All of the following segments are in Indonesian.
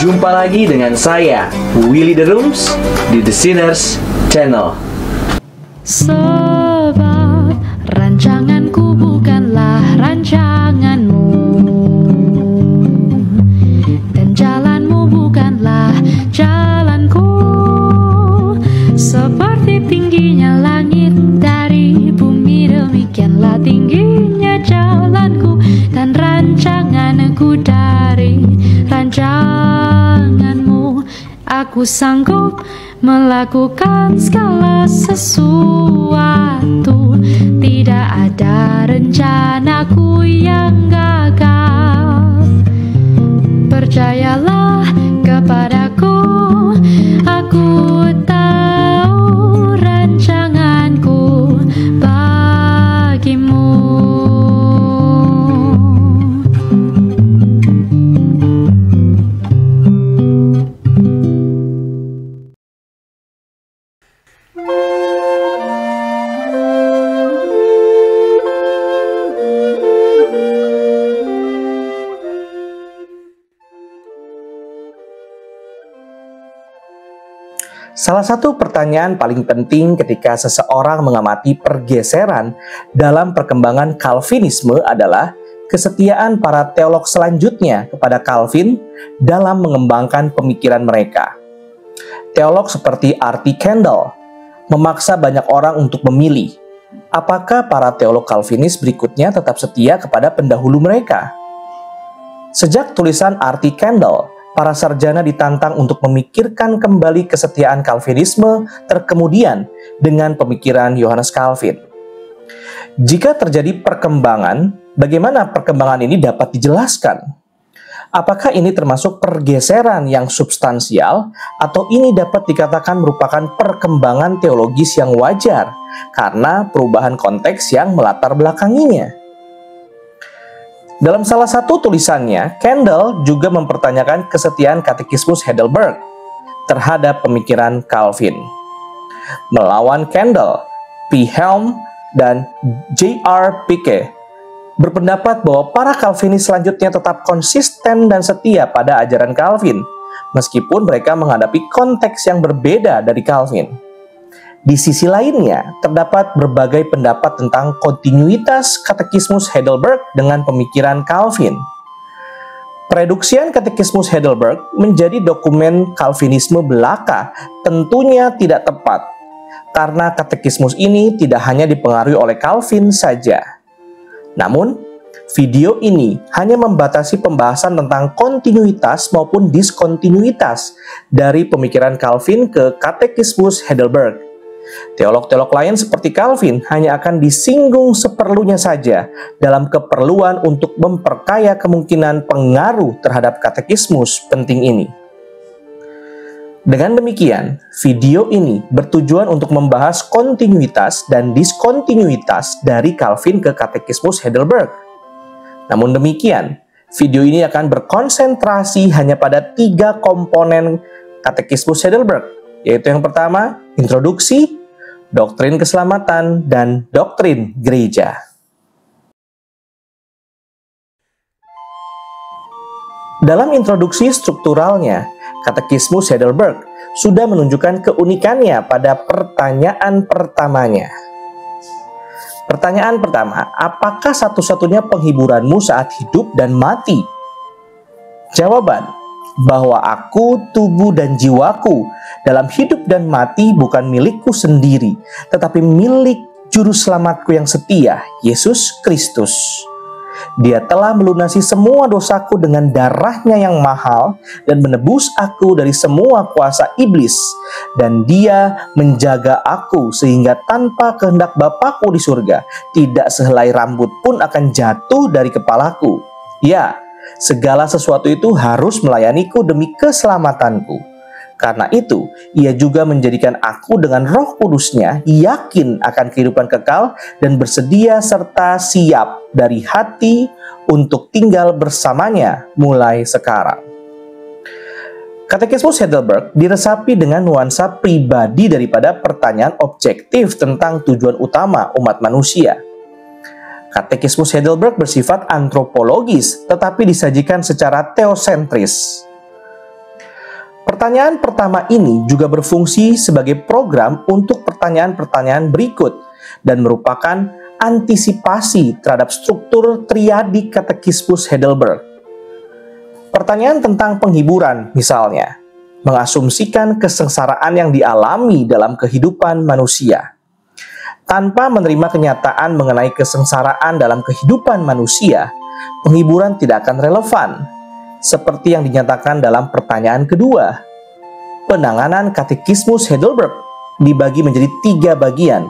Jumpa lagi dengan saya, Willy The Rooms, di The Sinners Channel. Sebab rancanganku bukanlah rancanganmu, dan jalanmu bukanlah jalanku. Seperti tingginya langit dari bumi, demikianlah tingginya jalanku dan rancanganku dari rancanganmu. Aku sanggup melakukan segala sesuatu, tidak ada rencanaku yang gagal. Percayalah kepadaku, aku tahu rancanganku bagimu. Salah satu pertanyaan paling penting ketika seseorang mengamati pergeseran dalam perkembangan Calvinisme adalah kesetiaan para teolog selanjutnya kepada Calvin dalam mengembangkan pemikiran mereka. Teolog seperti R.T. Kendall memaksa banyak orang untuk memilih apakah para teolog Calvinis berikutnya tetap setia kepada pendahulu mereka. Sejak tulisan R.T. Kendall, para sarjana ditantang untuk memikirkan kembali kesetiaan Calvinisme terkemudian dengan pemikiran Yohanes Calvin. Jika terjadi perkembangan, bagaimana perkembangan ini dapat dijelaskan? Apakah ini termasuk pergeseran yang substansial atau ini dapat dikatakan merupakan perkembangan teologis yang wajar karena perubahan konteks yang melatar belakanginya? Dalam salah satu tulisannya, Kendall juga mempertanyakan kesetiaan Katekismus Heidelberg terhadap pemikiran Calvin. Melawan Kendall, P. Helm dan J.R. Piquet berpendapat bahwa para Calvinis selanjutnya tetap konsisten dan setia pada ajaran Calvin, meskipun mereka menghadapi konteks yang berbeda dari Calvin. Di sisi lainnya, terdapat berbagai pendapat tentang kontinuitas Katekismus Heidelberg dengan pemikiran Calvin. Pereduksian Katekismus Heidelberg menjadi dokumen Calvinisme belaka tentunya tidak tepat, karena katekismus ini tidak hanya dipengaruhi oleh Calvin saja. Namun, video ini hanya membatasi pembahasan tentang kontinuitas maupun diskontinuitas dari pemikiran Calvin ke Katekismus Heidelberg. Teolog-teolog lain seperti Calvin hanya akan disinggung seperlunya saja dalam keperluan untuk memperkaya kemungkinan pengaruh terhadap katekismus penting ini. Dengan demikian, video ini bertujuan untuk membahas kontinuitas dan diskontinuitas dari Calvin ke Katekismus Heidelberg. Namun demikian, video ini akan berkonsentrasi hanya pada 3 komponen Katekismus Heidelberg, yaitu yang pertama, introduksi, doktrin keselamatan, dan doktrin gereja. Dalam introduksi strukturalnya, Katekismus Heidelberg sudah menunjukkan keunikannya pada pertanyaan pertamanya. Pertanyaan pertama, apakah satu-satunya penghiburanmu saat hidup dan mati? Jawaban, bahwa aku, tubuh dan jiwaku dalam hidup dan mati bukan milikku sendiri, tetapi milik Juru Selamatku yang setia, Yesus Kristus. Dia telah melunasi semua dosaku dengan darahnya yang mahal dan menebus aku dari semua kuasa iblis. Dan dia menjaga aku sehingga tanpa kehendak Bapakku di surga, tidak sehelai rambut pun akan jatuh dari kepalaku. Ya, segala sesuatu itu harus melayaniku demi keselamatanku. Karena itu, ia juga menjadikan aku dengan Roh Kudus-Nya yakin akan kehidupan kekal dan bersedia serta siap dari hati untuk tinggal bersamanya mulai sekarang. Katekismus Heidelberg diresapi dengan nuansa pribadi daripada pertanyaan objektif tentang tujuan utama umat manusia. Katekismus Heidelberg bersifat antropologis, tetapi disajikan secara teosentris. Pertanyaan pertama ini juga berfungsi sebagai program untuk pertanyaan-pertanyaan berikut dan merupakan antisipasi terhadap struktur triadik katekismus Heidelberg. Pertanyaan tentang penghiburan misalnya, mengasumsikan kesengsaraan yang dialami dalam kehidupan manusia. Tanpa menerima kenyataan mengenai kesengsaraan dalam kehidupan manusia, penghiburan tidak akan relevan. Seperti yang dinyatakan dalam pertanyaan kedua. Penanganan katekismus Heidelberg dibagi menjadi 3 bagian.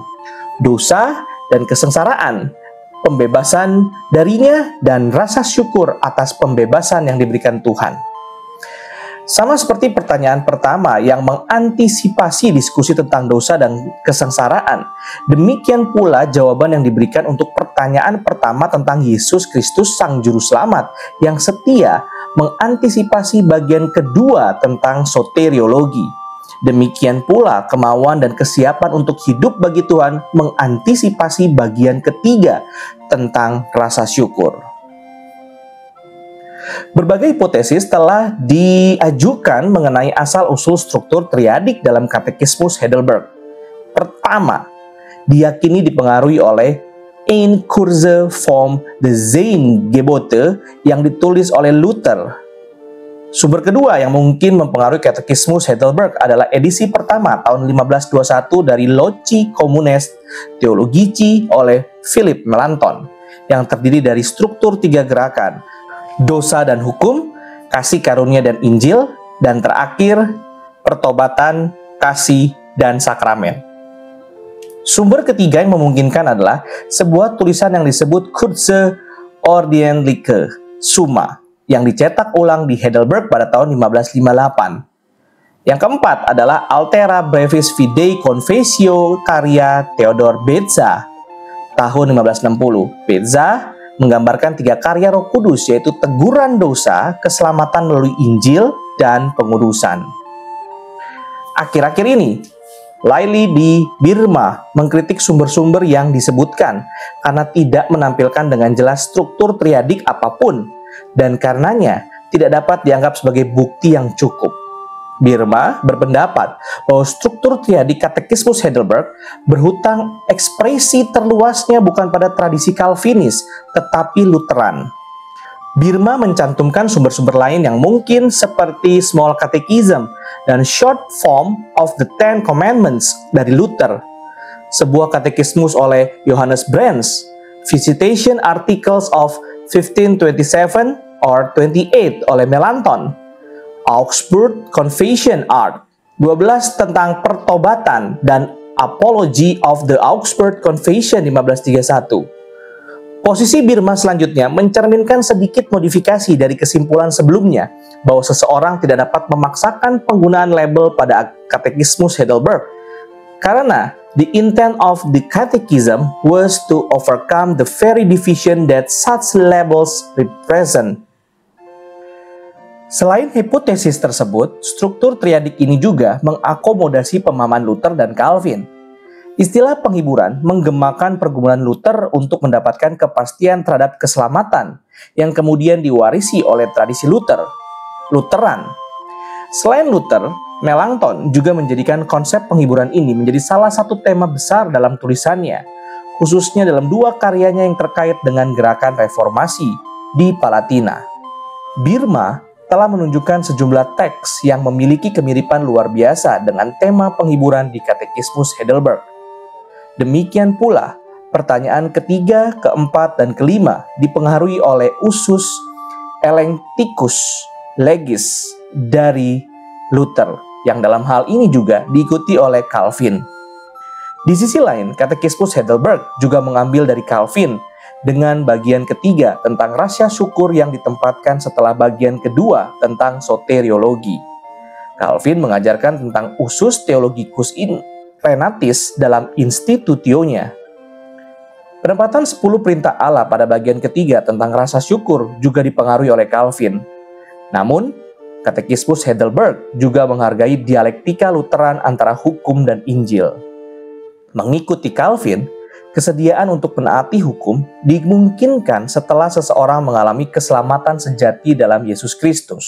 Dosa dan kesengsaraan, pembebasan darinya, dan rasa syukur atas pembebasan yang diberikan Tuhan. Sama seperti pertanyaan pertama yang mengantisipasi diskusi tentang dosa dan kesengsaraan, demikian pula jawaban yang diberikan untuk pertanyaan pertama tentang Yesus Kristus Sang Juru Selamat yang setia mengantisipasi bagian kedua tentang soteriologi. Demikian pula kemauan dan kesiapan untuk hidup bagi Tuhan mengantisipasi bagian ketiga tentang rasa syukur. Berbagai hipotesis telah diajukan mengenai asal-usul struktur triadik dalam katekismus Heidelberg. Pertama, diyakini dipengaruhi oleh Ein Kurse vom Zehn Gebote yang ditulis oleh Luther. Sumber kedua yang mungkin mempengaruhi katekismus Heidelberg adalah edisi pertama tahun 1521 dari Loci Communes Theologici oleh Philip Melanchthon yang terdiri dari struktur 3 gerakan, dosa dan hukum, kasih karunia dan Injil, dan terakhir pertobatan, kasih, dan sakramen. Sumber ketiga yang memungkinkan adalah sebuah tulisan yang disebut Kurze Ordentliche Summa yang dicetak ulang di Heidelberg pada tahun 1558. Yang keempat adalah Altera Brevis Fidei Confessio karya Theodor Beza tahun 1560. Beza menggambarkan 3 karya Roh Kudus, yaitu teguran dosa, keselamatan melalui Injil, dan pengudusan. Akhir-akhir ini, Laili di Birma mengkritik sumber-sumber yang disebutkan karena tidak menampilkan dengan jelas struktur triadik apapun, dan karenanya tidak dapat dianggap sebagai bukti yang cukup. Birma berpendapat bahwa struktur triadik katekismus Heidelberg berhutang ekspresi terluasnya bukan pada tradisi Calvinis, tetapi Lutheran. Birma mencantumkan sumber-sumber lain yang mungkin seperti Small Catechism dan Short Form of the Ten Commandments dari Luther, sebuah katekismus oleh Johannes Brahms, Visitation Articles of 1527 or 28 oleh Melanchthon, Augsburg Confession Art 12 tentang pertobatan, dan Apology of the Augsburg Confession 1531. Posisi Birma selanjutnya mencerminkan sedikit modifikasi dari kesimpulan sebelumnya bahwa seseorang tidak dapat memaksakan penggunaan label pada katekismus Heidelberg karena the intent of the catechism was to overcome the very division that such labels represent. Selain hipotesis tersebut, struktur triadik ini juga mengakomodasi pemahaman Luther dan Calvin. Istilah penghiburan menggemakan pergumulan Luther untuk mendapatkan kepastian terhadap keselamatan yang kemudian diwarisi oleh tradisi Lutheran. Selain Luther, Melanchthon juga menjadikan konsep penghiburan ini menjadi salah satu tema besar dalam tulisannya, khususnya dalam 2 karyanya yang terkait dengan gerakan reformasi di Palatina. Birma telah menunjukkan sejumlah teks yang memiliki kemiripan luar biasa dengan tema penghiburan di katekismus Heidelberg. Demikian pula, pertanyaan ketiga, keempat, dan kelima dipengaruhi oleh usus Elenticus Legis dari Luther, yang dalam hal ini juga diikuti oleh Calvin. Di sisi lain, katekismus Heidelberg juga mengambil dari Calvin dengan bagian ketiga tentang rasa syukur yang ditempatkan setelah bagian kedua tentang soteriologi. Calvin mengajarkan tentang usus theologicus in renatis dalam Institutio-nya. Penempatan 10 perintah Allah pada bagian ketiga tentang rasa syukur juga dipengaruhi oleh Calvin. Namun, katekismus Heidelberg juga menghargai dialektika Lutheran antara hukum dan Injil. Mengikuti Calvin, kesediaan untuk menaati hukum dimungkinkan setelah seseorang mengalami keselamatan sejati dalam Yesus Kristus.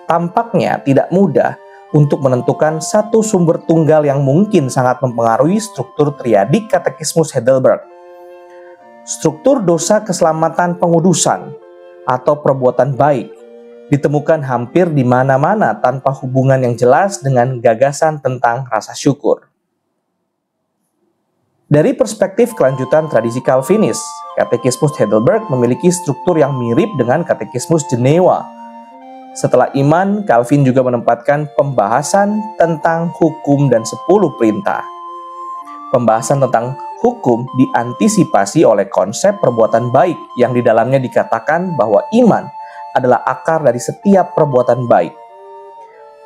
tampaknya tidak mudah untuk menentukan satu sumber tunggal yang mungkin sangat mempengaruhi struktur triadik Katekismus Heidelberg. Struktur dosa keselamatan pengudusan atau perbuatan baik ditemukan hampir di mana-mana tanpa hubungan yang jelas dengan gagasan tentang rasa syukur. Dari perspektif kelanjutan tradisi Calvinis, Katekismus Heidelberg memiliki struktur yang mirip dengan Katekismus Jenewa. Setelah iman, Calvin juga menempatkan pembahasan tentang hukum dan 10 perintah. Pembahasan tentang hukum diantisipasi oleh konsep perbuatan baik yang di dalamnya dikatakan bahwa iman adalah akar dari setiap perbuatan baik.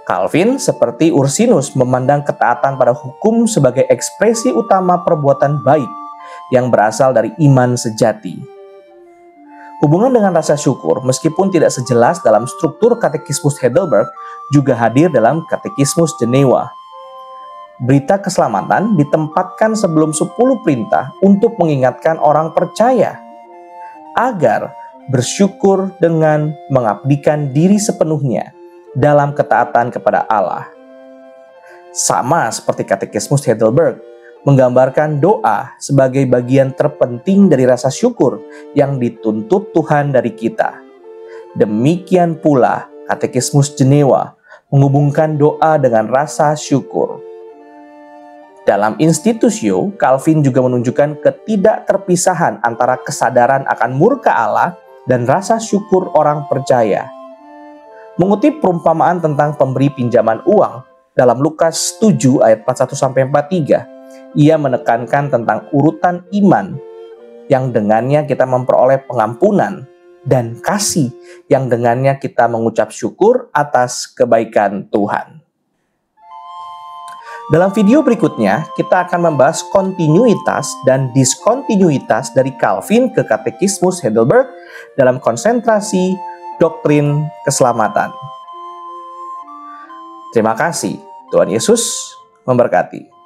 Calvin, seperti Ursinus, memandang ketaatan pada hukum sebagai ekspresi utama perbuatan baik yang berasal dari iman sejati. Hubungan dengan rasa syukur, meskipun tidak sejelas dalam struktur Katekismus Heidelberg, juga hadir dalam Katekismus Jenewa. Berita keselamatan ditempatkan sebelum 10 perintah untuk mengingatkan orang percaya agar bersyukur dengan mengabdikan diri sepenuhnya dalam ketaatan kepada Allah. Sama seperti Katekismus Heidelberg, menggambarkan doa sebagai bagian terpenting dari rasa syukur yang dituntut Tuhan dari kita. Demikian pula Katekismus Jenewa menghubungkan doa dengan rasa syukur. Dalam Institutio, Calvin juga menunjukkan ketidakterpisahan antara kesadaran akan murka Allah dan rasa syukur orang percaya. Mengutip perumpamaan tentang pemberi pinjaman uang dalam Lukas 7 ayat 41-43, ia menekankan tentang urutan iman yang dengannya kita memperoleh pengampunan dan kasih yang dengannya kita mengucap syukur atas kebaikan Tuhan. Dalam video berikutnya, kita akan membahas kontinuitas dan diskontinuitas dari Calvin ke Katekismus Heidelberg dalam konsentrasi doktrin keselamatan. Terima kasih. Tuhan Yesus memberkati.